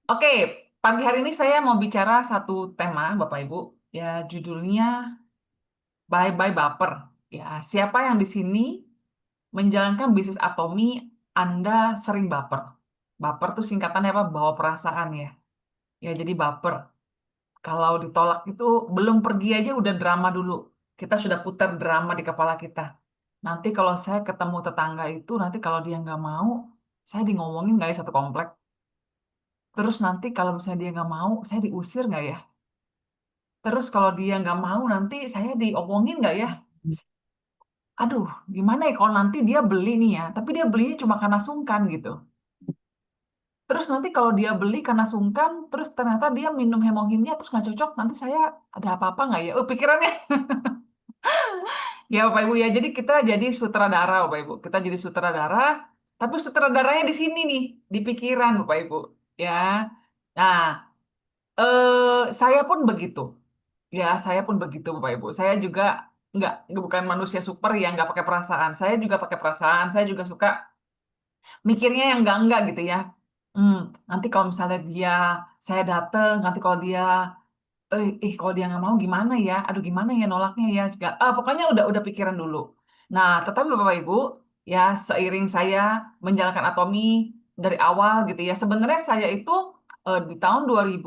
Oke, pagi hari ini saya mau bicara satu tema, Bapak Ibu. Ya, judulnya Bye Bye Baper. Ya, siapa yang di sini menjalankan bisnis Atomi, Anda sering baper. Baper tuh singkatannya apa? Bawa perasaan ya. Ya, jadi baper. Kalau ditolak itu belum pergi aja udah drama dulu. Kita sudah putar drama di kepala kita. Nanti kalau saya ketemu tetangga itu, nanti kalau dia nggak mau, saya di ngomongin nggak ya satu komplek. Terus nanti kalau misalnya dia nggak mau, saya diusir nggak ya? Terus kalau dia nggak mau nanti saya diomongin nggak ya? Aduh, gimana ya kalau nanti dia beli nih ya, tapi dia belinya cuma karena sungkan gitu. Terus nanti kalau dia beli karena sungkan, terus ternyata dia minum hemohimnya terus nggak cocok, nanti saya ada apa-apa nggak ya? Oh, pikirannya. Ya Bapak Ibu ya, jadi kita jadi sutradara Bapak Ibu. Kita jadi sutradara, tapi sutradaranya di sini nih, di pikiran Bapak Ibu. Ya, nah saya pun begitu. Ya, saya pun begitu, Bapak Ibu. Saya juga nggak bukan manusia super yang nggak pakai perasaan. Saya juga pakai perasaan. Saya juga suka mikirnya yang enggak gitu ya. Hmm, nanti kalau misalnya saya dateng, nanti kalau dia kalau dia nggak mau gimana ya? Aduh gimana ya nolaknya ya? Pokoknya udah pikiran dulu. Nah, tetapi Bapak Ibu, ya seiring saya menjalankan Atomi dari awal gitu ya. Sebenarnya saya itu di tahun 2001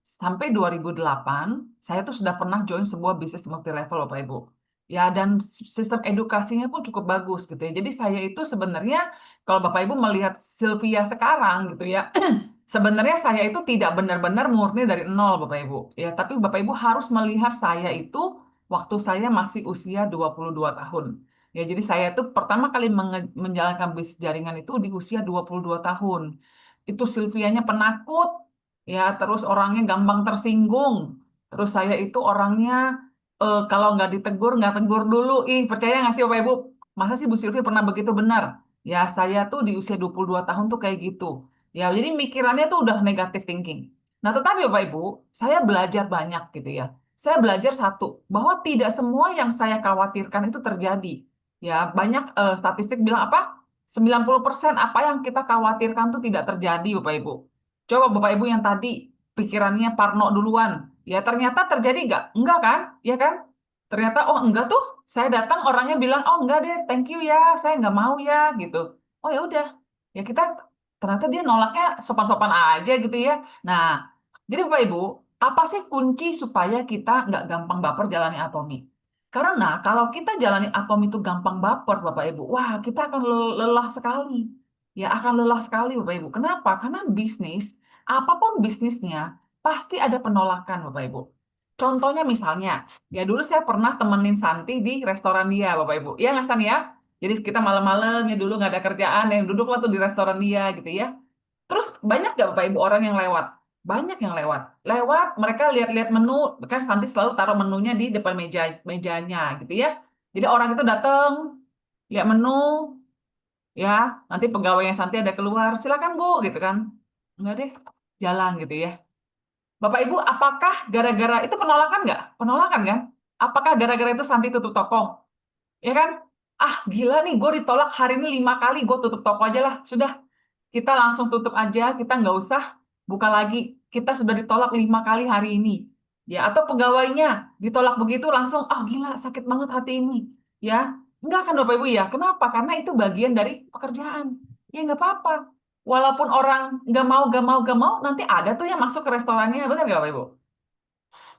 sampai 2008, saya tuh sudah pernah join sebuah bisnis multi level Bapak Ibu. Ya, dan sistem edukasinya pun cukup bagus gitu ya. Jadi saya itu sebenarnya kalau Bapak Ibu melihat Sylvia sekarang gitu ya, sebenarnya saya itu tidak benar-benar murni dari nol, Bapak Ibu. Ya, tapi Bapak Ibu harus melihat saya itu waktu saya masih usia 22 tahun. Ya, jadi saya itu pertama kali menjalankan bisnis jaringan itu di usia 22 tahun. Itu Silvianya penakut, ya, terus orangnya gampang tersinggung. Terus saya itu orangnya kalau nggak ditegur, nggak tegur dulu. Ih, percaya nggak sih Bapak Ibu? Masa sih Bu Silvi pernah begitu benar? Ya, saya tuh di usia 22 tahun tuh kayak gitu. Ya, jadi mikirannya tuh udah negatif thinking. Nah, tetapi Bapak Ibu, saya belajar banyak gitu ya. Saya belajar satu, bahwa tidak semua yang saya khawatirkan itu terjadi. Ya, banyak statistik bilang apa? 90% apa yang kita khawatirkan tuh tidak terjadi, Bapak Ibu. Coba Bapak Ibu yang tadi pikirannya Parno duluan. Ya, ternyata terjadi nggak? Enggak kan? Ya kan? Ternyata, oh enggak tuh. Saya datang orangnya bilang, oh enggak deh, thank you ya, saya nggak mau ya, gitu. Oh ya udah, ya kita ternyata dia nolaknya sopan-sopan aja gitu ya. Nah, jadi Bapak Ibu, apa sih kunci supaya kita nggak gampang baper jalani atomi? Karena kalau kita jalani atomi itu gampang baper, Bapak Ibu, wah kita akan lelah sekali. Ya akan lelah sekali Bapak Ibu. Kenapa? Karena bisnis, apapun bisnisnya, pasti ada penolakan Bapak Ibu. Contohnya misalnya, ya dulu saya pernah temenin Santi di restoran dia, Bapak Ibu. Iya nggak San ya? Jadi kita malam-malam ya dulu nggak ada kerjaan, yang duduk lah tuh di restoran dia gitu ya. Terus banyak nggak Bapak Ibu orang yang lewat? Banyak yang lewat. Lewat, mereka lihat-lihat menu, kan Santi selalu taruh menunya di depan mejanya gitu ya. Jadi orang itu datang, lihat menu, ya nanti pegawainya Santi ada keluar, silakan Bu gitu kan. Enggak deh, jalan gitu ya. Bapak Ibu, apakah gara-gara itu penolakan nggak? Penolakan kan? Apakah gara-gara itu Santi tutup toko? Ya kan? Ah, gila nih, gue ditolak hari ini 5 kali, gue tutup toko aja lah. Sudah, kita langsung tutup aja, kita nggak usah buka lagi. Kita sudah ditolak 5 kali hari ini. Ya, atau pegawainya ditolak begitu langsung, ah gila, sakit banget hati ini. Ya, enggak kan Bapak Ibu ya? Kenapa? Karena itu bagian dari pekerjaan. Ya nggak apa-apa. Walaupun orang nggak mau, nanti ada tuh yang masuk ke restorannya, benar nggak Bapak Ibu?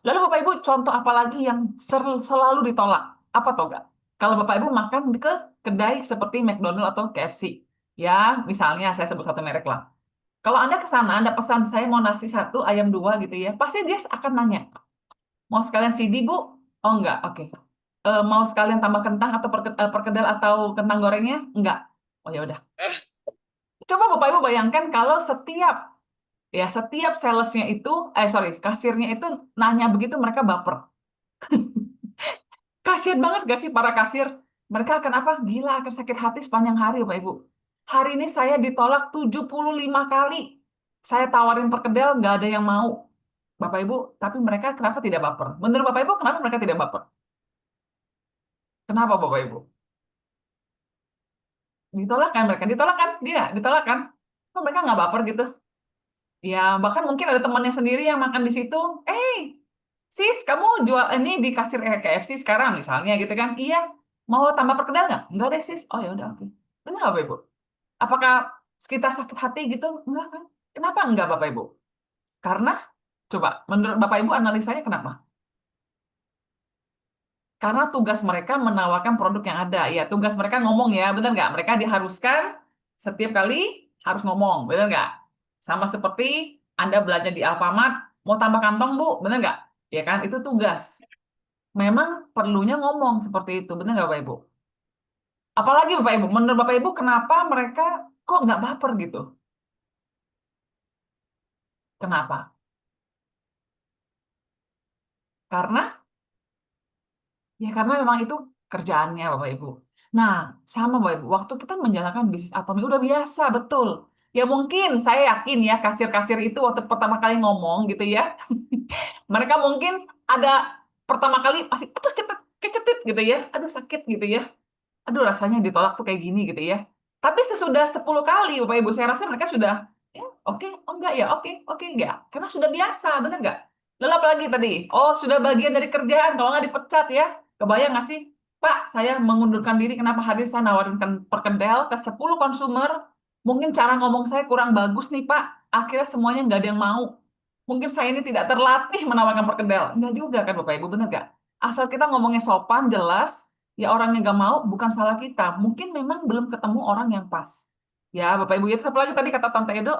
Lalu Bapak Ibu, contoh apa lagi yang selalu ditolak? Apa toh nggak? Kalau Bapak Ibu makan ke kedai seperti McDonald atau KFC, ya misalnya saya sebut satu merek lah. Kalau Anda ke sana, Anda pesan saya mau nasi satu, ayam dua gitu ya, pasti dia akan nanya, mau sekalian CD Bu? Oh enggak, oke. Mau sekalian tambah kentang atau perkedel atau kentang gorengnya? Enggak. Oh ya udah. Coba Bapak Ibu bayangkan kalau setiap salesnya itu, sorry, kasirnya itu nanya begitu mereka baper. Kasian banget gak sih para kasir? Mereka akan apa? Gila, akan sakit hati sepanjang hari, Bapak Ibu. Hari ini saya ditolak 75 kali. Saya tawarin perkedel, nggak ada yang mau. Bapak Ibu, tapi mereka kenapa tidak baper? Menurut Bapak Ibu, kenapa mereka tidak baper? Kenapa Bapak Ibu? Ditolak kan mereka? Ditolak kan? Dia ditolak kan? Kok mereka nggak baper gitu? Ya, bahkan mungkin ada temannya sendiri yang makan di situ. Eh, sis, kamu jual ini di kasir KFC sekarang misalnya gitu kan? Iya. Mau tambah perkedel nggak? Enggak deh, sis. Oh ya udah, oke. Benar nggak, Bapak Ibu? Apakah kita sakit hati gitu? Enggak kan? Kenapa enggak, Bapak Ibu? Karena, coba, menurut Bapak Ibu analisanya kenapa? Karena tugas mereka menawarkan produk yang ada. Ya, tugas mereka ngomong ya, benar nggak? Mereka diharuskan setiap kali harus ngomong, benar nggak? Sama seperti Anda belanja di Alfamart, mau tambah kantong, Bu, benar nggak? Ya kan, itu tugas. Memang perlunya ngomong seperti itu, benar nggak, Bapak Ibu? Apalagi Bapak Ibu, menurut Bapak Ibu, kenapa mereka kok nggak baper gitu? Kenapa? Karena Ya, karena memang itu kerjaannya, Bapak Ibu. Nah, sama Bapak Ibu, waktu kita menjalankan bisnis atomi udah biasa, betul. Ya mungkin saya yakin ya kasir-kasir itu waktu pertama kali ngomong gitu ya, mereka mungkin ada pertama kali masih aduh cetet kecetit gitu ya, aduh sakit gitu ya, aduh rasanya ditolak tuh kayak gini gitu ya. Tapi sesudah 10 kali Bapak Ibu, saya rasa mereka sudah, ya oke, oh enggak ya, oke, oke enggak. Karena sudah biasa, benar enggak? Lalu apa lagi tadi? Oh, sudah bagian dari kerjaan, kalau nggak dipecat ya. Kebayang nggak sih? Pak, saya mengundurkan diri, kenapa hari saya nawarinkan perkedel ke 10 konsumer, mungkin cara ngomong saya kurang bagus nih Pak, akhirnya semuanya nggak ada yang mau. Mungkin saya ini tidak terlatih menawarkan perkedel. Enggak juga kan Bapak Ibu, benar nggak? Asal kita ngomongnya sopan, jelas, ya orang yang nggak mau bukan salah kita. Mungkin memang belum ketemu orang yang pas. Ya Bapak Ibu, itu apa lagi tadi kata Tante Edo?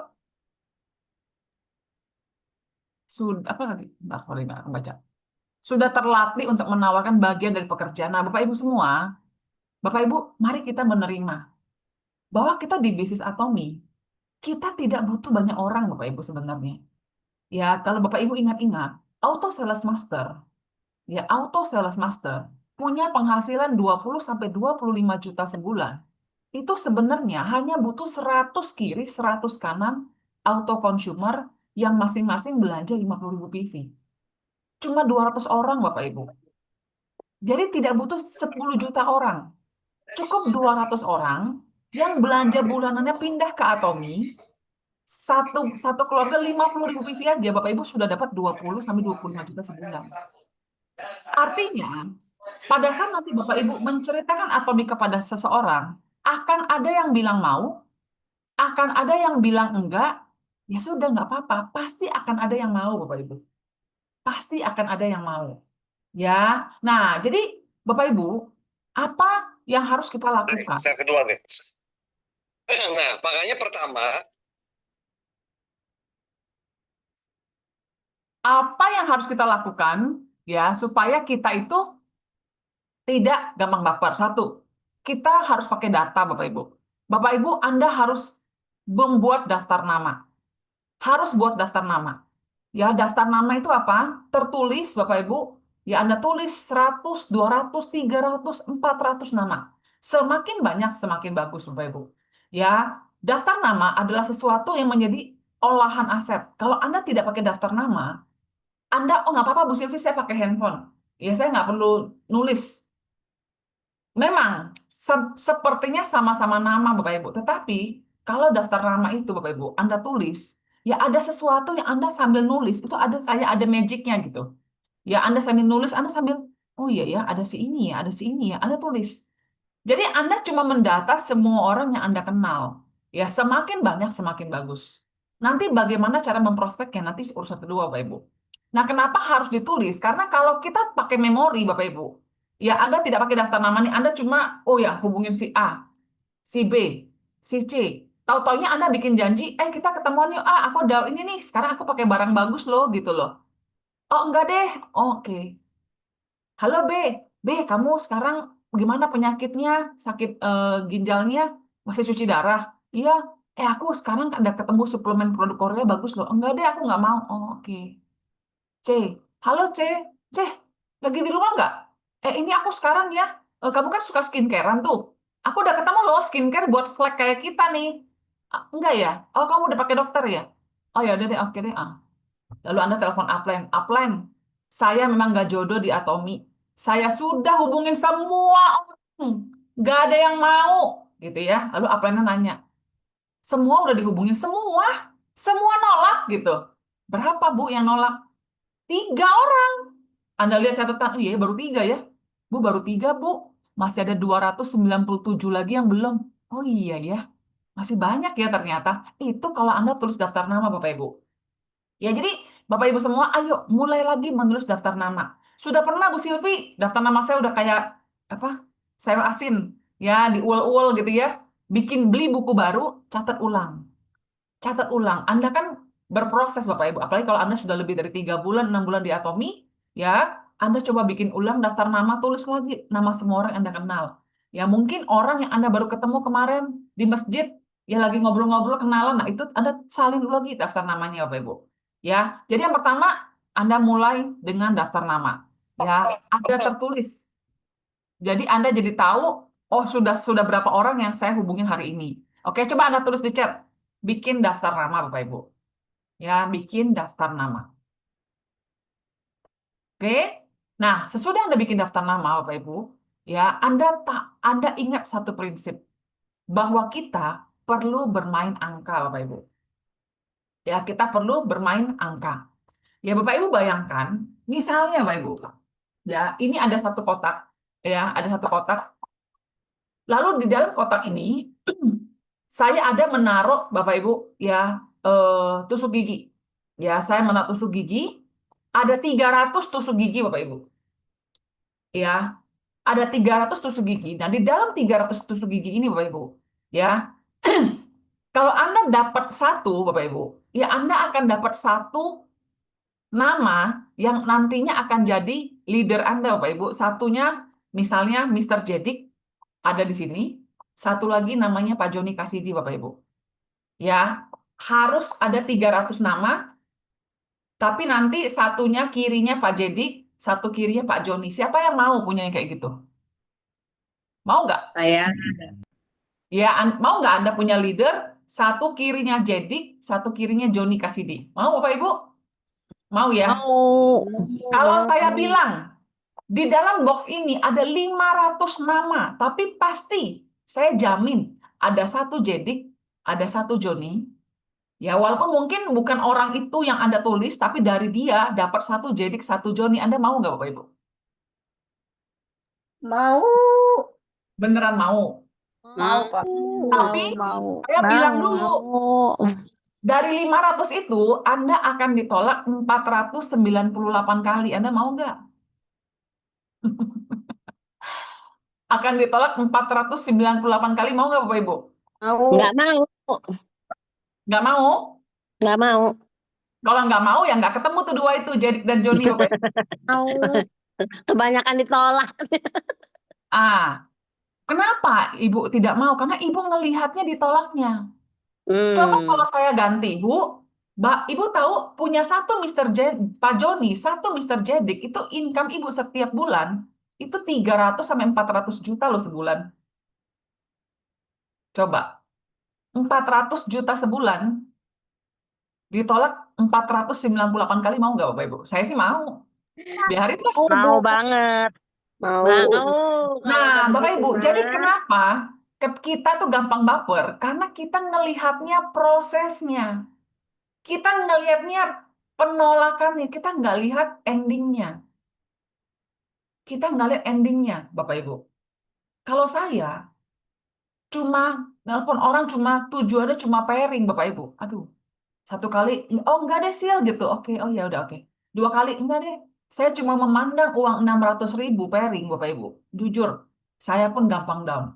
Sudah, apa lagi? Bentar, sorry, nggak baca. Sudah terlatih untuk menawarkan bagian dari pekerjaan. Nah, Bapak Ibu semua, Bapak Ibu, mari kita menerima bahwa kita di bisnis atomi, kita tidak butuh banyak orang, Bapak Ibu sebenarnya. Ya, kalau Bapak Ibu ingat-ingat, auto sales master punya penghasilan 20 sampai 25 juta sebulan. Itu sebenarnya hanya butuh 100 kiri, 100 kanan auto consumer yang masing-masing belanja 50.000 PV. Cuma 200 orang, Bapak Ibu. Jadi tidak butuh 10 juta orang. Cukup 200 orang yang belanja bulanannya pindah ke Atomi, satu satu keluarga 50.000 PV aja, Bapak Ibu sudah dapat 20 sampai 25 juta sebulan. Artinya, pada saat nanti Bapak Ibu menceritakan Atomi kepada seseorang, akan ada yang bilang mau, akan ada yang bilang enggak, ya sudah nggak apa-apa, pasti akan ada yang mau, Bapak Ibu. Pasti akan ada yang mau. Ya, nah jadi Bapak Ibu, apa yang harus kita lakukan? Saya kedua nih. Nah, makanya pertama, Apa yang harus kita lakukan ya supaya kita itu tidak gampang baper? Satu, kita harus pakai data, Bapak Ibu. Bapak Ibu, Anda harus membuat daftar nama. Harus buat daftar nama. Ya, daftar nama itu apa? Tertulis, Bapak Ibu. Ya, Anda tulis 100, 200, 300, 400 nama. Semakin banyak, semakin bagus, Bapak Ibu. Ya, daftar nama adalah sesuatu yang menjadi olahan aset. Kalau Anda tidak pakai daftar nama, Anda, oh nggak apa-apa Bu Silvi, saya pakai handphone. Ya, saya nggak perlu nulis. Memang, sepertinya sama-sama nama Bapak Ibu. Tetapi, kalau daftar nama itu Bapak Ibu, Anda tulis, ya ada sesuatu yang Anda sambil nulis, itu ada kayak ada magicnya gitu. Ya, Anda sambil nulis, Anda sambil, oh iya ya, ada si ini ya, ada si ini ya, Anda tulis. Jadi Anda cuma mendata semua orang yang Anda kenal. Ya, semakin banyak semakin bagus. Nanti bagaimana cara memprospeknya nanti urusan kedua, Bapak Ibu. Nah, kenapa harus ditulis? Karena kalau kita pakai memori, Bapak Ibu, ya Anda tidak pakai daftar nama nih, Anda cuma, oh ya, hubungin si A, si B, si C. Tahu-taunya Anda bikin janji, kita ketemuan yuk, aku udah ini nih, sekarang aku pakai barang bagus loh, gitu loh. Oh, enggak deh. Oke. Halo B, B, kamu sekarang gimana penyakitnya? Sakit ginjalnya? Masih cuci darah? Iya. Aku sekarang ada ketemu suplemen produk Korea bagus loh. Enggak deh, aku nggak mau. Oh, oke. C, halo C, C, lagi di rumah nggak? Ini aku sekarang ya. Kamu kan suka skincarean tuh. Aku udah ketemu loh skincare buat flek kayak kita nih. Enggak ya? Oh, kamu udah pakai dokter ya? Oh ya udah deh, oke deh. Lalu Anda telepon upline. Upline, saya memang nggak jodoh di Atomi. Saya sudah hubungin semua orang. Nggak ada yang mau. Gitu ya. Lalu upline nanya, semua udah dihubungin? Semua. Semua nolak gitu. Berapa Bu yang nolak? 3 orang. Anda lihat catatan, oh iya baru 3 ya. Bu baru 3 Bu. Masih ada 297 lagi yang belum. Oh iya ya, masih banyak ya ternyata. Itu kalau Anda tulis daftar nama Bapak Ibu. Ya jadi Bapak Ibu semua, ayo mulai lagi menulis daftar nama. Sudah pernah Bu Silvi, daftar nama saya udah kayak apa? Sayur asin, ya diuel-uel gitu ya. Bikin beli buku baru, catat ulang. Catat ulang. Anda kan berproses Bapak Ibu. Apalagi kalau Anda sudah lebih dari 3 bulan, 6 bulan di Atomi, ya Anda coba bikin ulang daftar nama, tulis lagi nama semua orang yang Anda kenal. Ya mungkin orang yang Anda baru ketemu kemarin di masjid, ya lagi ngobrol-ngobrol kenalan, nah itu Anda salin lagi daftar namanya Bapak Ibu. Ya, jadi yang pertama Anda mulai dengan daftar nama. Ya, ada tertulis. Jadi Anda jadi tahu, oh sudah berapa orang yang saya hubungin hari ini. Oke, coba Anda tulis di chat. Bikin daftar nama Bapak Ibu. Ya, bikin daftar nama. Oke. Nah, sesudah Anda bikin daftar nama Bapak Ibu, ya, Anda ingat satu prinsip bahwa kita perlu bermain angka Bapak Ibu. Ya, kita perlu bermain angka. Ya, Bapak Ibu bayangkan, misalnya Bapak Ibu, ya, ini ada satu kotak, ya, ada satu kotak. Lalu di dalam kotak ini saya ada menaruh Bapak Ibu ya tusuk gigi. Ya, saya menaruh tusuk gigi. Ada 300 tusuk gigi Bapak Ibu. Ya, ada 300 tusuk gigi. Nah, di dalam 300 tusuk gigi ini Bapak Ibu, ya, kalau Anda dapat satu Bapak Ibu, ya Anda akan dapat satu nama yang nantinya akan jadi leader Anda Bapak Ibu. Satunya misalnya Mr. Jedik ada di sini. Satu lagi namanya Pak Joni Kasidi Bapak Ibu. Ya, harus ada 300 nama, tapi nanti satunya kirinya Pak Jedik, satu kirinya Pak Joni. Siapa yang mau punya yang kayak gitu? Mau nggak? Saya Ya, mau nggak Anda punya leader, satu kirinya Jedik, satu kirinya Joni Kasidi? Mau Bapak Ibu? Mau ya? mau. Kalau saya Mau. bilang, di dalam box ini ada 500 nama, tapi pasti saya jamin ada satu Jedik, ada satu Joni. Ya, walaupun mungkin bukan orang itu yang Anda tulis, tapi dari dia dapat satu Jedik, satu Joni. Anda mau nggak, Bapak Ibu? Mau, Beneran mau? mau Pak. Tapi Mau. saya bilang dulu, Mau. dari 500 itu Anda akan ditolak 498 kali. Anda mau nggak? Akan ditolak 498 kali. Mau nggak, Bapak Ibu? Mau. Nggak mau. Nggak mau? Nggak mau. Kalau nggak mau, ya nggak ketemu tuh dua itu, Jedik dan Joni, Bapak Ibu. Mau. Kebanyakan ditolak. Ah, kenapa Ibu tidak mau? Karena Ibu ngelihatnya ditolaknya. Coba kalau Hmm. saya ganti, Bu. Ibu tahu punya satu Pak Joni, satu Mister Jedik, itu income Ibu setiap bulan, itu 300 sampai 400 juta loh sebulan. Coba, 400 juta sebulan, ditolak 498 kali, mau nggak Bapak Ibu? Saya sih mau. Biarin lah. Mau banget. Mau. Mau. Kalau Nah, udah Bapak begitu Ibu, jadi mah. kenapa kita tuh gampang baper? Karena kita ngelihatnya prosesnya. Kita ngelihatnya penolakannya, kita nggak lihat endingnya. Kita nggak lihat endingnya, Bapak Ibu. Kalau saya cuma nelpon orang cuma tujuannya cuma pairing, Bapak Ibu. Aduh, satu kali, oh enggak deh Sil gitu. Oke, oh ya udah oke. Dua kali, enggak deh. Saya cuma memandang uang 600.000 pairing, Bapak Ibu. Jujur, saya pun gampang down.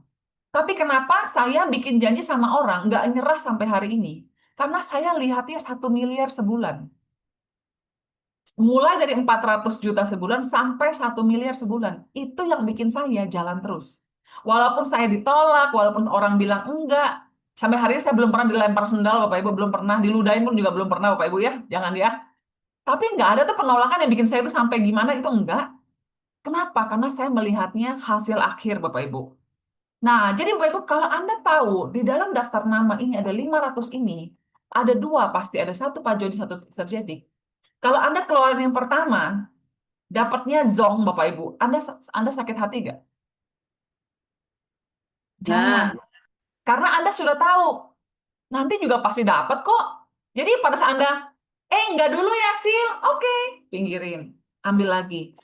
Tapi kenapa saya bikin janji sama orang nggak nyerah sampai hari ini? Karena saya lihatnya 1 miliar sebulan. Mulai dari 400 juta sebulan sampai 1 miliar sebulan. Itu yang bikin saya jalan terus. Walaupun saya ditolak, walaupun orang bilang enggak. Sampai hari ini saya belum pernah dilempar sendal, Bapak Ibu. Belum pernah diludahin pun juga belum pernah, Bapak Ibu ya. Jangan ya. Tapi enggak ada tuh penolakan yang bikin saya itu sampai gimana, itu enggak. Kenapa? Karena saya melihatnya hasil akhir, Bapak Ibu. Nah, jadi Bapak Ibu, kalau Anda tahu di dalam daftar nama ini ada 500 ini, ada dua pasti, ada satu Pak Joni, satu Serjedik. Kalau Anda keluarin yang pertama, dapatnya zong Bapak Ibu. Anda sakit hati nggak? Jangan. Nggak. Karena Anda sudah tahu, nanti juga pasti dapat kok. Jadi pada saat Anda, enggak dulu ya Sil, oke, pinggirin, ambil lagi.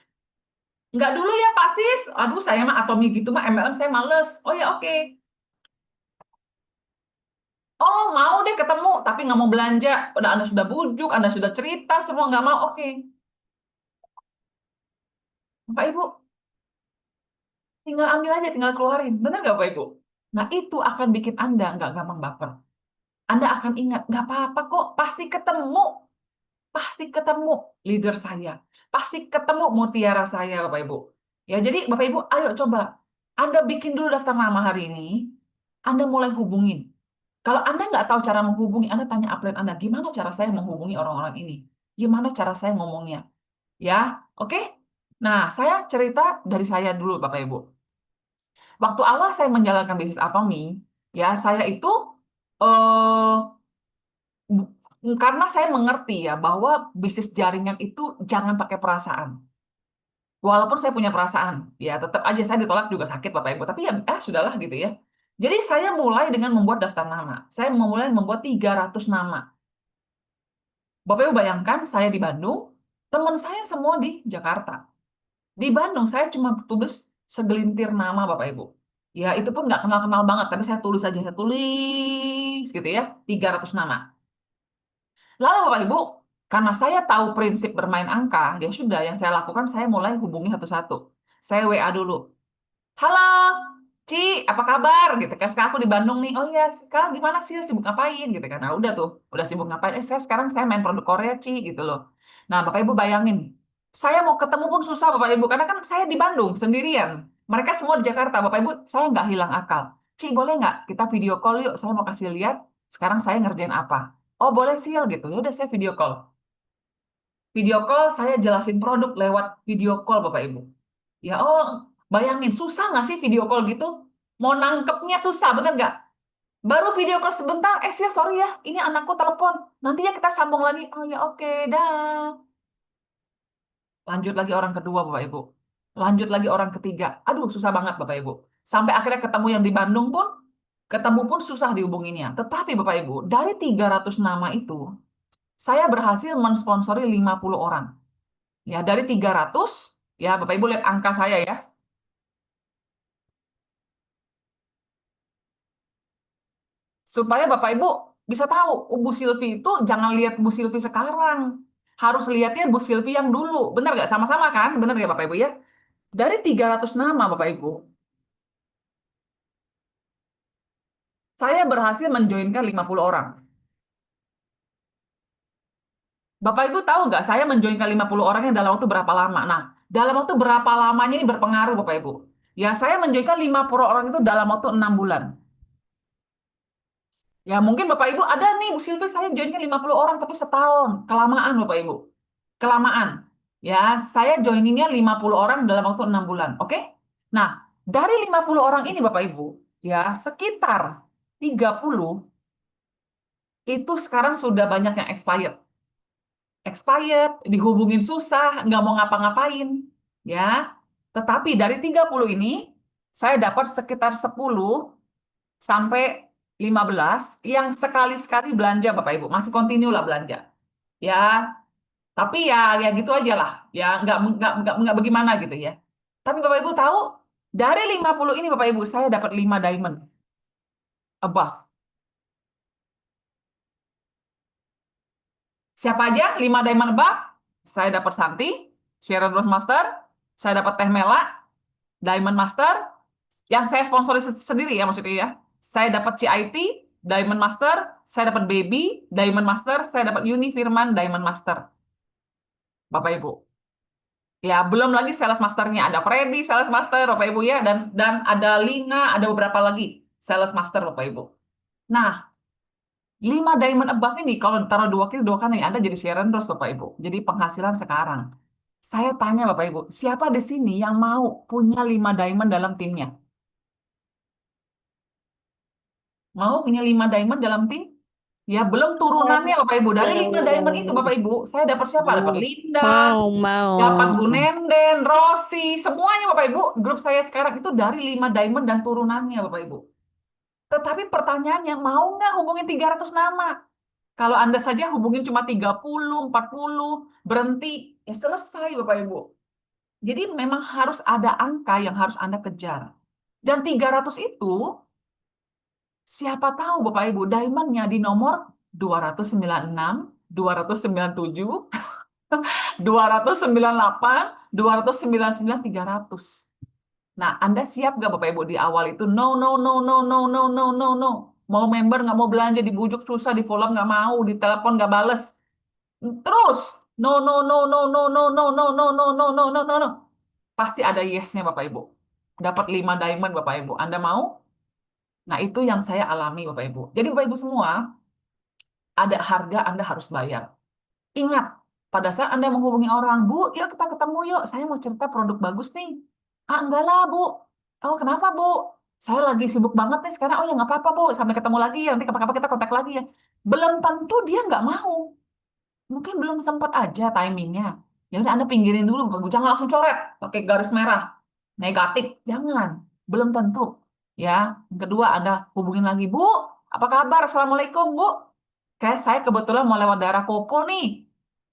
Enggak dulu ya Pak Sis, aduh saya mah atomi gitu mah MLM saya males. Oh ya oke. Oh mau deh ketemu, tapi nggak mau belanja. Udah Anda sudah bujuk, Anda sudah cerita, semua nggak mau, oke. Bapak Ibu, tinggal ambil aja, tinggal keluarin. Benar nggak Bapak Ibu? Nah itu akan bikin Anda nggak gampang baper. Anda akan ingat, nggak apa-apa kok, pasti ketemu leader saya, pasti ketemu mutiara saya, Bapak Ibu. Ya, jadi Bapak Ibu, ayo coba, Anda bikin dulu daftar nama hari ini, Anda mulai hubungin. Kalau Anda nggak tahu cara menghubungi, Anda tanya upline Anda, gimana cara saya menghubungi orang-orang ini? Gimana cara saya ngomongnya? Ya, oke? Nah, saya cerita dari saya dulu, Bapak Ibu. Waktu awal saya menjalankan bisnis Atomi, ya saya itu eh karena saya mengerti ya bahwa bisnis jaringan itu jangan pakai perasaan. Walaupun saya punya perasaan, ya tetap aja saya ditolak juga sakit Bapak Ibu. Tapi ya sudahlah gitu ya. Jadi saya mulai dengan membuat daftar nama. Saya mulai membuat 300 nama. Bapak Ibu bayangkan saya di Bandung, teman saya semua di Jakarta. Di Bandung saya cuma tulis segelintir nama Bapak Ibu. Ya itu pun nggak kenal-kenal banget, tapi saya tulis aja, saya tulis gitu ya, 300 nama. Lalu Bapak Ibu, karena saya tahu prinsip bermain angka, ya sudah yang saya lakukan saya mulai hubungi satu-satu. Saya WA dulu. Halo, Ci, apa kabar? Gitu kan. Sekarang aku di Bandung nih. Oh iya, sekarang gimana sih? Sibuk ngapain? Gitu kan. Nah, udah tuh. Udah sibuk ngapain? Sekarang saya main produk Korea, Ci, gitu loh. Nah, Bapak Ibu bayangin. Saya mau ketemu pun susah, Bapak Ibu. Karena kan saya di Bandung, sendirian. Mereka semua di Jakarta. Bapak Ibu, saya nggak hilang akal. Ci, boleh nggak kita video call yuk? Saya mau kasih lihat sekarang saya ngerjain apa. Oh, boleh, Sil, gitu. Ya udah, saya video call. Video call, saya jelasin produk lewat video call, Bapak Ibu. Ya, oh, bayangin, susah nggak sih video call gitu? Mau nangkepnya susah, bener nggak? Baru video call sebentar, sih, sorry ya, ini anakku telepon. Nanti ya kita sambung lagi. Oh ya, oke, dah. Lanjut lagi orang kedua, Bapak Ibu. Lanjut lagi orang ketiga. Aduh, susah banget, Bapak Ibu. Sampai akhirnya ketemu yang di Bandung pun, ketemu pun susah dihubunginnya. Tetapi, Bapak Ibu, dari 300 nama itu, saya berhasil mensponsori 50 orang. Ya, dari 300, ya Bapak Ibu lihat angka saya ya. Supaya Bapak Ibu bisa tahu, Bu Silvi itu jangan lihat Bu Silvi sekarang. Harus lihatnya Bu Silvi yang dulu. Benar nggak? Sama-sama kan? Benar nggak Bapak Ibu ya? Dari 300 nama Bapak Ibu, saya berhasil menjoinkan 50 orang. Bapak Ibu tahu nggak saya menjoinkan 50 orangnya dalam waktu berapa lama? Nah, dalam waktu berapa lamanya ini berpengaruh Bapak Ibu. Ya, saya menjoinkan 50 orang itu dalam waktu 6 bulan. Ya, mungkin Bapak Ibu ada nih, Bu Silvi saya joinkan 50 orang tapi setahun. Kelamaan Bapak Ibu. Kelamaan. Ya, saya joininnya 50 orang dalam waktu 6 bulan. Oke? Nah, dari 50 orang ini Bapak Ibu, ya sekitar 30 itu sekarang sudah banyak yang expired. Expired, dihubungin susah, nggak mau ngapa-ngapain. Ya, tetapi dari 30 ini, saya dapat sekitar 10 sampai 15 yang sekali-sekali belanja Bapak Ibu. Masih continue lah belanja. Ya, tapi ya gitu aja lah. Ya nggak bagaimana gitu ya. Tapi Bapak Ibu tahu, dari 50 ini Bapak Ibu, saya dapat 5 diamond above. Siapa aja? 5 diamond above. Saya dapat Santi, Sharon Rose Master, saya dapat Teh Mela, Diamond Master, yang saya sponsori sendiri ya maksudnya ya. Saya dapat CIT, Diamond Master, saya dapat Baby, Diamond Master, saya dapat Uni Firman, Diamond Master. Bapak Ibu. Ya, belum lagi sales masternya. Ada Freddy, sales master, Bapak Ibu ya. Dan ada Lina, ada beberapa lagi sales master, Bapak Ibu. Nah, 5 diamond above ini, kalau taruh 2 kali, 2 kali, Anda jadi Sharon Rose, Bapak Ibu. Jadi penghasilan sekarang. Saya tanya, Bapak Ibu, siapa di sini yang mau punya 5 diamond dalam timnya? Mau punya 5 diamond dalam tim? Ya, belum turunannya, Bapak Ibu. Dari 5 diamond itu, Bapak Ibu, saya dapat siapa? Dapat Linda, Mau, mau. dapat Bu Nenden, Rosi, semuanya Bapak Ibu. Grup saya sekarang itu dari 5 diamond dan turunannya Bapak Ibu. Tetapi pertanyaannya, mau nggak hubungin 300 nama? Kalau Anda saja hubungin cuma 30, 40, berhenti, ya selesai Bapak Ibu. Jadi memang harus ada angka yang harus Anda kejar. Dan 300 itu, siapa tahu Bapak Ibu, diamondnya di nomor 296, 297, 298, 299, 300. Nah, Anda siap nggak Bapak Ibu di awal itu? No, no, no, no, no, no, no, no, no. Mau member nggak mau belanja, dibujuk susah, di follow up nggak mau, di telepon nggak bales. Terus, no, no, no, no, no, no, no, no, no, no, no, no, no, no, no. Pasti ada yes-nya Bapak Ibu. Dapat 5 diamond Bapak Ibu. Anda mau? Nah, itu yang saya alami Bapak Ibu. Jadi Bapak Ibu semua, ada harga Anda harus bayar. Ingat, pada saat Anda menghubungi orang, Bu, yuk kita ketemu yuk, saya mau cerita produk bagus nih. Ah, enggak lah, Bu. Oh, kenapa, Bu? Saya lagi sibuk banget nih sekarang. Oh, ya nggak apa-apa, Bu. Sampai ketemu lagi ya. Nanti kapan-kapan kita kontak lagi ya. Belum tentu dia nggak mau. Mungkin belum sempat aja timingnya. Ya udah Anda pinggirin dulu, Bu. Jangan langsung coret pakai garis merah. Negatif, jangan. Belum tentu. Ya, yang kedua Anda hubungin lagi, Bu. Apa kabar? Assalamualaikum, Bu. Kayak saya kebetulan mau lewat daerah Kopo nih.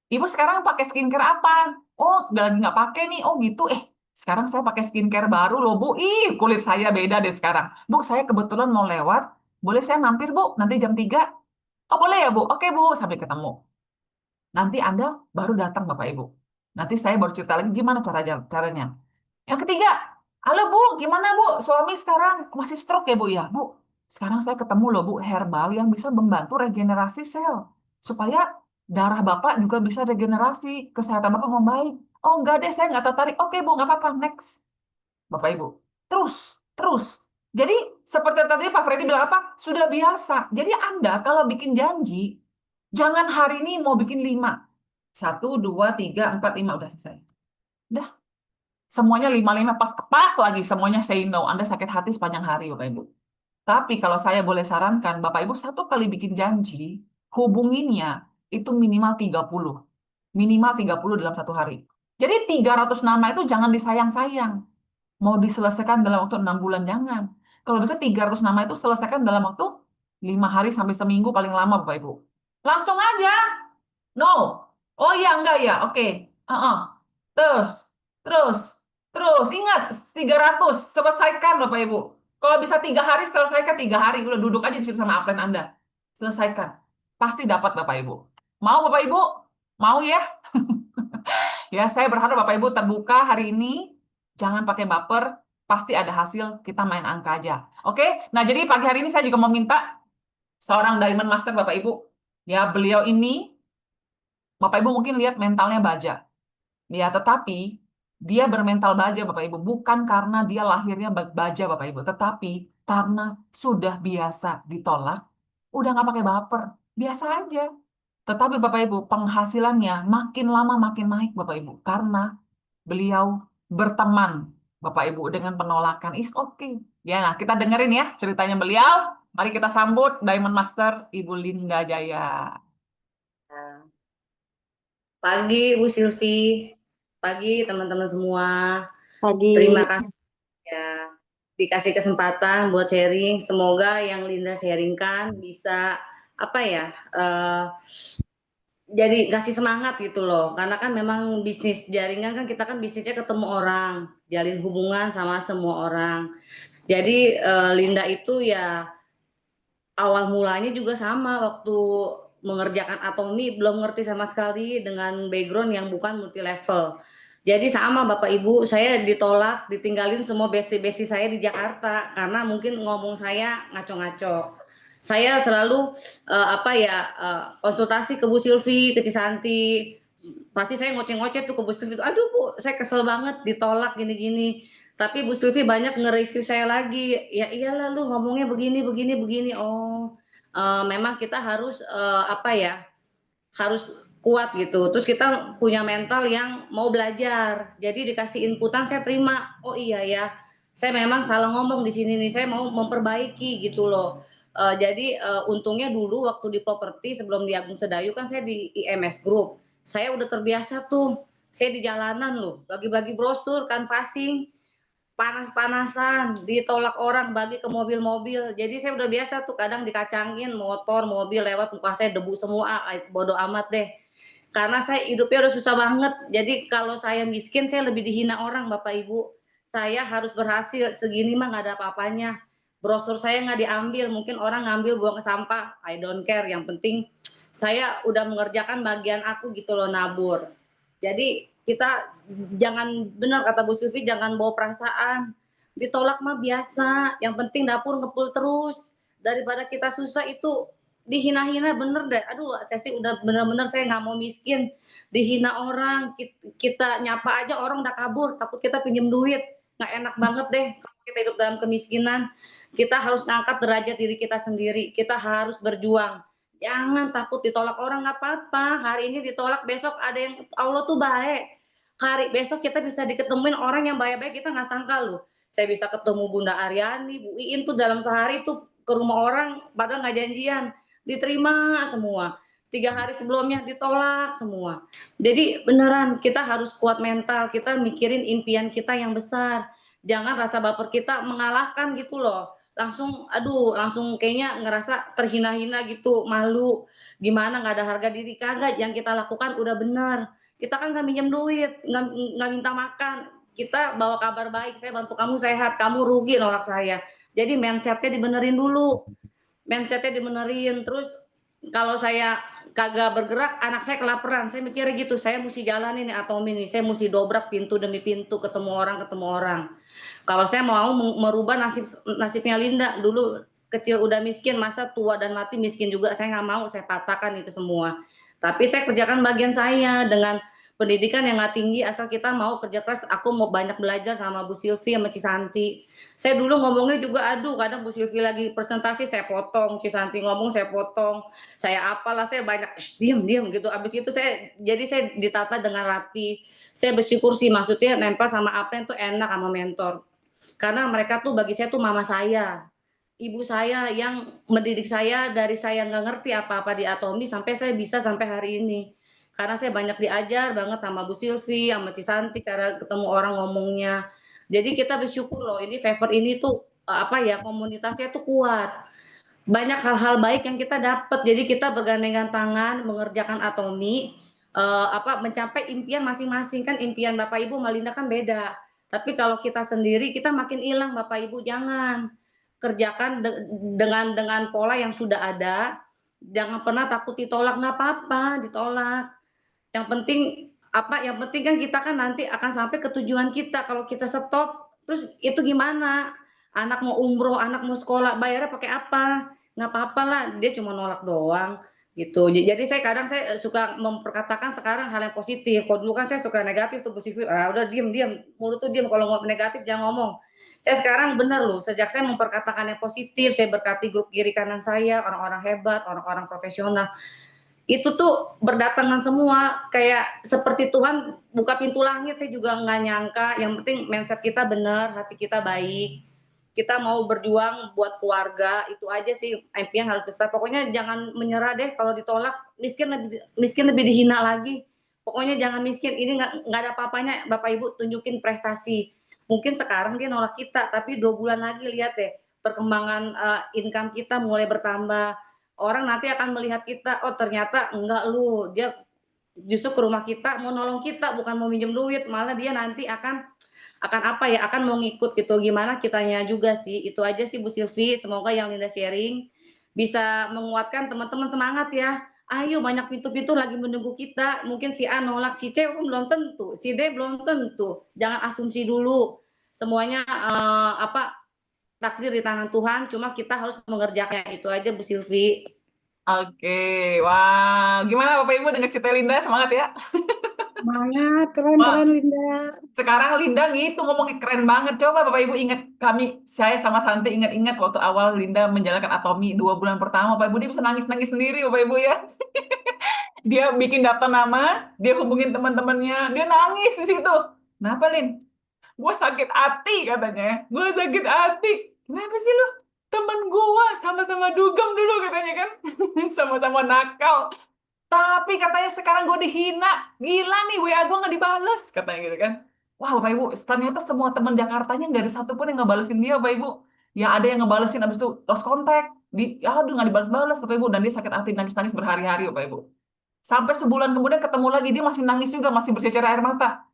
Ibu sekarang pakai skincare apa? Oh, udah lagi nggak pakai nih. Oh gitu. Sekarang saya pakai skincare baru loh, Bu. Ih, kulit saya beda deh sekarang. Bu, saya kebetulan mau lewat. Boleh saya mampir, Bu? Nanti jam 3. Oh, boleh ya, Bu? Oke, Bu. Sampai ketemu. Nanti Anda baru datang, Bapak Ibu. Nanti saya baru cerita lagi gimana caranya. Yang ketiga, halo Bu, gimana Bu? Suami sekarang masih stroke ya Bu ya? Bu, sekarang saya ketemu loh Bu, herbal yang bisa membantu regenerasi sel. Supaya darah Bapak juga bisa regenerasi, kesehatan Bapak membaik. Oh enggak deh, saya nggak tertarik. Oke Bu, nggak apa-apa, next. Bapak Ibu. Terus, terus. Jadi seperti tadi Pak Freddy bilang apa? Sudah biasa. Jadi Anda kalau bikin janji, jangan hari ini mau bikin 5. 1, 2, 3, 4, 5. Udah selesai. Udah. Semuanya 5-5 pas lagi semuanya say no. Anda sakit hati sepanjang hari, Bapak Ibu. Tapi kalau saya boleh sarankan, Bapak Ibu satu kali bikin janji, hubunginnya itu minimal 30. Minimal 30 dalam satu hari. Jadi 300 nama itu jangan disayang-sayang. Mau diselesaikan dalam waktu 6 bulan, jangan. Kalau bisa 300 nama itu selesaikan dalam waktu 5 hari sampai seminggu paling lama, Bapak Ibu. Langsung aja. No. Oh iya, enggak ya. Oke. Heeh. Terus, terus, terus. Ingat, 300. Selesaikan, Bapak Ibu. Kalau bisa 3 hari, selesaikan 3 hari. Udah duduk aja di situ sama upline Anda. Selesaikan. Pasti dapat, Bapak Ibu. Mau, Bapak Ibu? Mau ya? Ya, saya berharap Bapak Ibu terbuka hari ini. Jangan pakai baper. Pasti ada hasil. Kita main angka aja. Oke? Nah, jadi pagi hari ini saya juga mau minta seorang Diamond Master, Bapak Ibu. Ya, beliau ini Bapak Ibu mungkin lihat mentalnya baja. Ya, tetapi dia bermental baja Bapak Ibu bukan karena dia lahirnya baja Bapak Ibu, tetapi karena sudah biasa ditolak, udah nggak pakai baper, biasa aja. Tetapi Bapak Ibu penghasilannya makin lama makin naik Bapak Ibu karena beliau berteman Bapak Ibu dengan penolakan is okay. Ya, nah kita dengerin ya ceritanya beliau. Mari kita sambut Diamond Master Ibu Linda Jaya. Pagi Bu Silvi, pagi teman-teman semua. Pagi. Terima kasih ya dikasih kesempatan buat sharing. Semoga yang Linda sharingkan bisa apa ya jadi kasih semangat gitu loh. Karena kan memang bisnis jaringan kan kita kan bisnisnya ketemu orang, jalin hubungan sama semua orang. Jadi Linda itu ya awal mulanya juga sama waktu mengerjakan Atomi belum ngerti sama sekali dengan background yang bukan multi level. Jadi sama Bapak Ibu, saya ditolak, ditinggalin semua bestie-bestie saya di Jakarta karena mungkin ngomong saya ngaco-ngaco. Saya selalu konsultasi ke Bu Silvi, ke Cisanti. Pasti saya ngoceh-ngoceh tuh ke Bu Silvi. Aduh Bu, saya kesel banget ditolak gini-gini. Tapi Bu Silvi banyak nge-review saya lagi. Ya iyalah lu ngomongnya begini begini begini. Oh, memang kita harus harus kuat gitu. Terus kita punya mental yang mau belajar. Jadi dikasih inputan saya terima. Oh iya ya, saya memang salah ngomong di sini nih. Saya mau memperbaiki gitu loh. Jadi untungnya dulu waktu di properti sebelum di Agung Sedayu kan saya di IMS Group. Saya udah terbiasa tuh. Saya di jalanan loh, bagi-bagi brosur, canvassing. panas-panasan, ditolak orang, bagi ke mobil-mobil. Jadi saya udah biasa tuh kadang dikacangin motor, mobil lewat muka saya debu semua, bodo amat deh. Karena saya hidupnya udah susah banget. Jadi kalau saya miskin, saya lebih dihina orang, Bapak Ibu. Saya harus berhasil, segini mah nggak ada apa-apanya. Brosur saya nggak diambil, mungkin orang ngambil buang ke sampah, I don't care. Yang penting saya udah mengerjakan bagian aku gitu loh, nabur. Jadi kita jangan, benar kata Bu Sylvie, jangan bawa perasaan. Ditolak mah biasa, yang penting dapur ngepul terus. Daripada kita susah itu dihina-hina, bener deh. Aduh, saya sih udah bener-bener saya nggak mau miskin. Dihina orang, kita nyapa aja orang udah kabur, takut kita pinjem duit. Nggak enak banget deh kalau kita hidup dalam kemiskinan. Kita harus ngangkat derajat diri kita sendiri. Kita harus berjuang. Jangan takut ditolak orang, nggak apa-apa. Hari ini ditolak, besok ada yang, Allah tuh baik. Hari besok kita bisa diketemuin orang yang baik-baik, kita nggak sangka loh. Saya bisa ketemu Bunda Aryani, Bu Iin tuh dalam sehari tuh ke rumah orang, padahal nggak janjian, diterima semua. 3 hari sebelumnya ditolak semua. Jadi beneran kita harus kuat mental, kita mikirin impian kita yang besar. Jangan rasa baper kita mengalahkan gitu loh. Langsung, aduh, langsung kayaknya ngerasa terhina-hina gitu, malu. Gimana nggak ada harga diri, kagak. Yang kita lakukan udah bener. Kita kan nggak minjem duit, nggak minta makan. Kita bawa kabar baik, saya bantu kamu sehat, kamu rugi nolak saya. Jadi mindsetnya dibenerin dulu, mindsetnya dibenerin. Terus kalau saya kagak bergerak, anak saya kelaparan. Saya mikirnya gitu, saya mesti jalan ini atau ini, saya mesti dobrak pintu demi pintu, ketemu orang. Kalau saya mau merubah nasibnya Linda, dulu kecil udah miskin, masa tua dan mati miskin juga, saya nggak mau, saya patahkan itu semua. Tapi saya kerjakan bagian saya dengan pendidikan yang nggak tinggi, asal kita mau kerja keras. Aku mau banyak belajar sama Bu Sylvie sama Cisanti. Saya dulu ngomongnya juga, aduh, kadang Bu Sylvie lagi presentasi saya potong, Cisanti ngomong saya potong, saya apalah, saya banyak diam gitu. Abis itu saya ditata dengan rapi. Saya bersyukur sih, maksudnya nempel sama apa yang tuh enak sama mentor. Karena mereka tuh bagi saya tuh mama saya, ibu saya yang mendidik saya dari saya nggak ngerti apa-apa di Atomi sampai saya bisa sampai hari ini. Karena saya banyak diajar banget sama Bu Sylvie, sama Cisanti, cara ketemu orang ngomongnya. Jadi kita bersyukur loh, ini Favor ini tuh apa ya, komunitasnya tuh kuat. Banyak hal-hal baik yang kita dapat. Jadi kita bergandengan tangan mengerjakan Atomi, mencapai impian masing-masing. Kan impian Bapak Ibu Malinda kan beda. Tapi kalau kita sendiri, kita makin hilang, Bapak Ibu. Jangan kerjakan dengan pola yang sudah ada. Jangan pernah takut ditolak, nggak apa-apa ditolak. Yang penting yang penting kan kita kan nanti akan sampai ke tujuan kita. Kalau kita stop, terus itu gimana? Anak mau umroh, anak mau sekolah, bayarnya pakai apa? Nggak apa-apa lah, dia cuma nolak doang gitu. Jadi saya suka memperkatakan sekarang hal yang positif. Kalau dulu kan saya suka negatif tuh, positif. Udah diem, mulut tuh diem. Kalau ngomong negatif jangan ngomong. Saya sekarang benar loh, sejak saya memperkatakan yang positif, saya berkati grup kiri kanan saya, orang-orang hebat, orang-orang profesional. Itu tuh berdatangan semua, kayak seperti Tuhan buka pintu langit. Saya juga nggak nyangka. Yang penting mindset kita benar, hati kita baik, kita mau berjuang buat keluarga, itu aja sih impian harus besar. Pokoknya jangan menyerah deh. Kalau ditolak, miskin lebih dihina lagi. Pokoknya jangan miskin, ini nggak ada apa-apanya. Bapak Ibu tunjukin prestasi. Mungkin sekarang dia nolak kita, tapi 2 bulan lagi lihat deh perkembangan income kita mulai bertambah. Orang nanti akan melihat kita, oh ternyata enggak lu, dia justru ke rumah kita mau nolong kita, bukan mau minjem duit, malah dia nanti akan mau ngikut gitu. Gimana kitanya juga sih. Itu aja sih Bu Sylvie, semoga yang Linda sharing bisa menguatkan teman-teman. Semangat ya, ayo, banyak pintu-pintu lagi menunggu kita. Mungkin si A nolak, si C belum tentu, si D belum tentu. Jangan asumsi dulu, semuanya takdir di tangan Tuhan, cuma kita harus mengerjakannya. Itu aja Bu Sylvie. Oke, wah, gimana Bapak Ibu dengan cerita Linda? Semangat ya. Semangat, Wah, keren Linda. sekarang Linda gitu ngomongnya keren banget. Coba Bapak Ibu ingat, saya sama Santi ingat-ingat waktu awal Linda menjalankan Atomi 2 bulan pertama, Bapak Ibu dia bisa nangis-nangis sendiri, Bapak Ibu ya. Dia bikin daftar nama, dia hubungin teman-temannya, dia nangis di situ. Kenapa, Lin? Gue sakit hati katanya. Gue sakit hati. Kenapa sih lu? Temen gue sama-sama dugem dulu katanya kan. Sama-sama nakal. Tapi katanya sekarang gue dihina. Gila nih, WA gue nggak dibales katanya gitu kan. Wah, Bapak Ibu, ternyata semua teman Jakartanya nggak ada satupun yang ngebalesin dia, Bapak Ibu. Ya ada yang ngebalesin, abis itu lost contact, aduh nggak dibalas-balas, Bapak Ibu, dan dia sakit hati, nangis-nangis berhari-hari, Bapak Ibu. Sampai sebulan kemudian ketemu lagi, dia masih nangis juga, masih bercecer air mata.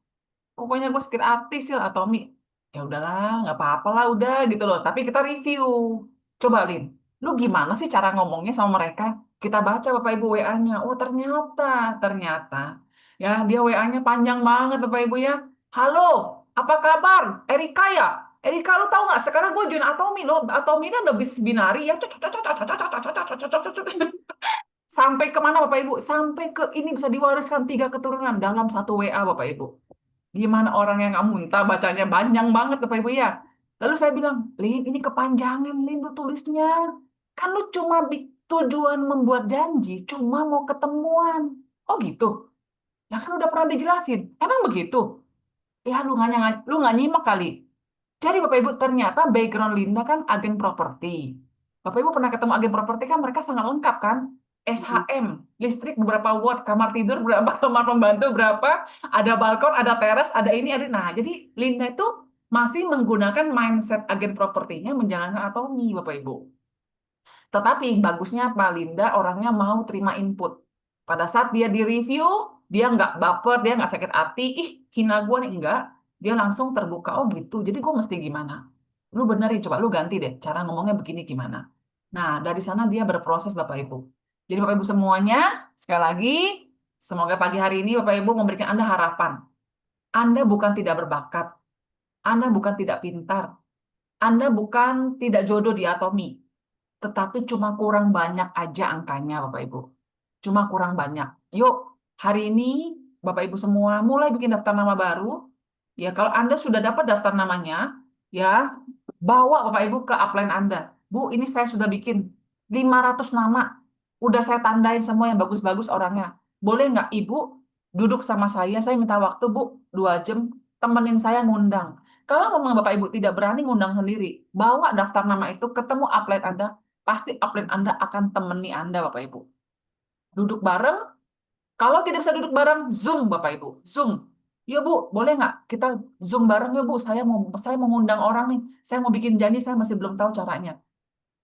Pokoknya gue sakit hati sih, atau Mi. Ya udahlah, nggak apa-apa lah, udah gitu loh. Tapi kita review. Coba, Lin, lu gimana sih cara ngomongnya sama mereka? Kita baca Bapak Ibu WA-nya. Oh, ternyata, ya dia WA-nya panjang banget Bapak Ibu ya. Halo, apa kabar? Erika ya? Erika, lu tahu nggak? Sekarang gue join Atomi loh. Atomi ini udah bisnis binari ya. Sampai kemana Bapak Ibu? Sampai ke ini bisa diwariskan 3 keturunan dalam satu WA Bapak Ibu. Gimana orang yang nggak muntah bacanya panjang banget Bapak Ibu ya. Lalu saya bilang, Lin, ini kepanjangan, Lin, lu tulisnya. Kan lu cuma tujuan membuat janji, cuma mau ketemuan. Oh gitu? Ya kan udah pernah dijelasin. Emang begitu? Ya lu nggak nyimak kali. Jadi Bapak Ibu ternyata background Linda kan agen properti. Bapak Ibu pernah ketemu agen properti kan mereka sangat lengkap kan? SHM, listrik beberapa watt, kamar tidur berapa, kamar pembantu berapa, ada balkon, ada teras, ada ini, ada. Nah, jadi Linda itu masih menggunakan mindset agen propertinya menjalankan Atomi, Bapak Ibu. Tetapi bagusnya Pak Linda orangnya mau terima input. Pada saat dia di-review, dia nggak baper, dia nggak sakit hati, ih hina gue nih, enggak. Dia langsung terbuka, oh gitu, jadi gue mesti gimana? Lu benerin, coba lu ganti deh, cara ngomongnya begini gimana. Nah, dari sana dia berproses Bapak Ibu. Jadi Bapak Ibu semuanya, sekali lagi, semoga pagi hari ini Bapak Ibu memberikan Anda harapan. Anda bukan tidak berbakat, Anda bukan tidak pintar, Anda bukan tidak jodoh di Atomi, tetapi cuma kurang banyak aja angkanya, Bapak Ibu. Cuma kurang banyak. Yuk, hari ini Bapak Ibu semua mulai bikin daftar nama baru. Ya, kalau Anda sudah dapat daftar namanya, ya, bawa Bapak Ibu ke upline Anda. Bu, ini saya sudah bikin 500 nama. Udah saya tandain semua yang bagus-bagus orangnya. Boleh nggak Ibu duduk sama saya minta waktu, Bu, 2 jam, temenin saya ngundang. Kalau memang Bapak Ibu tidak berani ngundang sendiri, bawa daftar nama itu, ketemu upline Anda, pasti upline Anda akan temani Anda, Bapak Ibu. Duduk bareng, kalau tidak bisa duduk bareng, Zoom, Bapak Ibu. Zoom. Ya, Bu, boleh nggak kita Zoom bareng ya, Bu? Saya mau ngundang orang nih. Saya mau bikin janji, saya masih belum tahu caranya.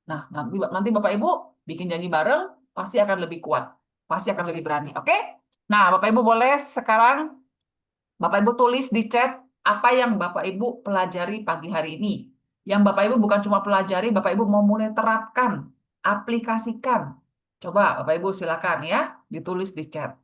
Nah, nanti Bapak Ibu bikin janji bareng, pasti akan lebih kuat. Pasti akan lebih berani, oke? Nah, Bapak Ibu boleh sekarang Bapak Ibu tulis di chat apa yang Bapak Ibu pelajari pagi hari ini. Yang Bapak Ibu bukan cuma pelajari, Bapak Ibu mau mulai terapkan, aplikasikan. Coba Bapak Ibu silakan ya, ditulis di chat.